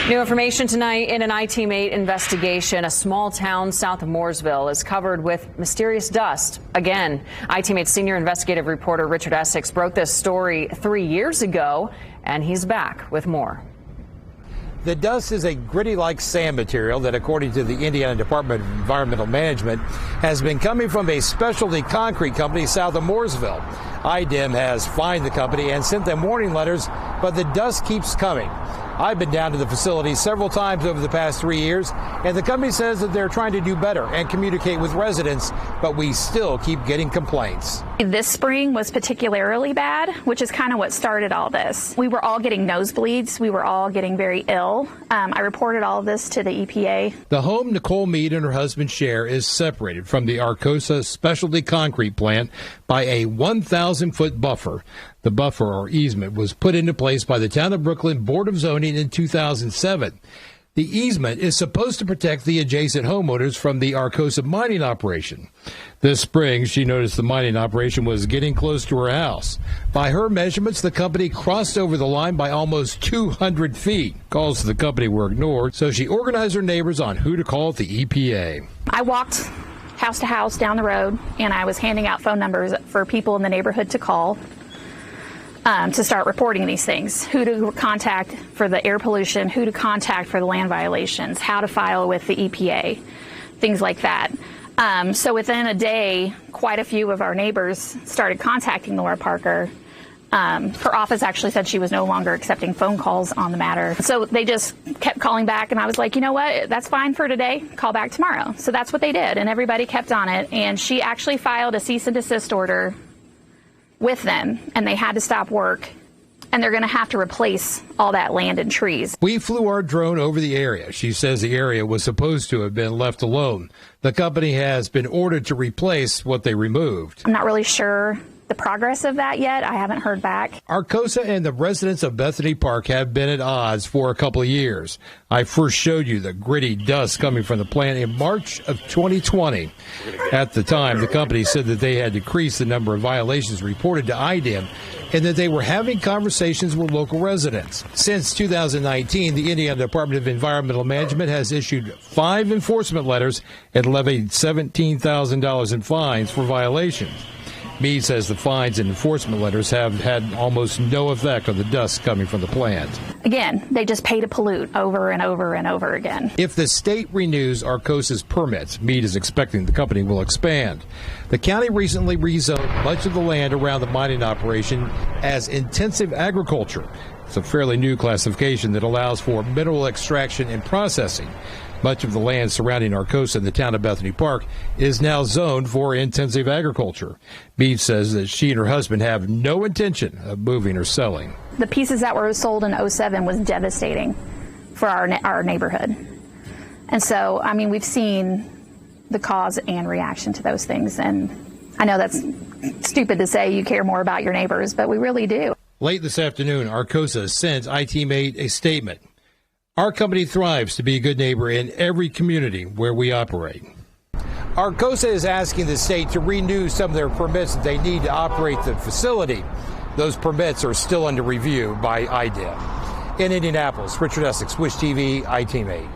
New information tonight in an iTeammate investigation. A small town south of Mooresville is covered with mysterious dust. Again, iTeammate senior investigative reporter Richard Essex broke this story 3 years ago, and he's back with more. The dust is a gritty-like sand material that, according to the Indiana Department of Environmental Management, has been coming from a specialty concrete company south of Mooresville. IDEM has fined the company and sent them warning letters, but the dust keeps coming. I've been down to the facility several times over the past 3 years, and the company says that they're trying to do better and communicate with residents, but we still keep getting complaints. This spring was particularly bad, which is kind of what started all this. We were all getting nosebleeds. We were all getting very ill. I reported all of this to the EPA. The home Nicole Mead and her husband share is separated from the Arcosa specialty concrete plant by a 1,000-foot buffer. The buffer or easement was put into place by the Town of Brooklyn Board of Zoning in 2007. The easement is supposed to protect the adjacent homeowners from the Arcosa mining operation. This spring, she noticed the mining operation was getting close to her house. By her measurements, the company crossed over the line by almost 200 feet. Calls to the company were ignored, so she organized her neighbors on who to call at the EPA. I walked house to house down the road, and I was handing out phone numbers for people in the neighborhood to call. To start reporting these things, who to contact for the air pollution, who to contact for the land violations, how to file with the EPA, things like that. So within a day, quite a few of our neighbors started contacting Laura Parker. Her office actually said she was no longer accepting phone calls on the matter. So they just kept calling back, and I was like, you know what, that's fine for today, call back tomorrow. So that's what they did, and everybody kept on it, and she actually filed a cease and desist order with them, and they had to stop work, and they're going to have to replace all that land and trees. We flew our drone over the area. She says the area was supposed to have been left alone. The company has been ordered to replace what they removed. I'm not really sure the progress of that yet. I haven't heard back. Arcosa and the residents of Bethany Park have been at odds for a couple of years. I first showed you the gritty dust coming from the plant in March of 2020. At the time, the company said that they had decreased the number of violations reported to IDEM and that they were having conversations with local residents. Since 2019, the Indiana Department of Environmental Management has issued 5 enforcement letters and levied $17,000 in fines for violations. Mead says the fines and enforcement letters have had almost no effect on the dust coming from the plant. Again, they just pay to pollute over and over and over again. If the state renews Arcosa's permits, Mead is expecting the company will expand. The county recently rezoned much of the land around the mining operation as intensive agriculture. It's a fairly new classification that allows for mineral extraction and processing. Much of the land surrounding Arcosa in the town of Bethany Park is now zoned for intensive agriculture. Mead says that she and her husband have no intention of moving or selling. The pieces that were sold in 2007 was devastating for our neighborhood. And so, I mean, we've seen the cause and reaction to those things. And I know that's stupid to say you care more about your neighbors, but we really do. Late this afternoon, Arcosa sent iTeammate a statement. Our company thrives to be a good neighbor in every community where we operate. Arcosa is asking the state to renew some of their permits that they need to operate the facility. Those permits are still under review by IDEM. In Indianapolis, Richard Essex, Wish TV, iTeammate.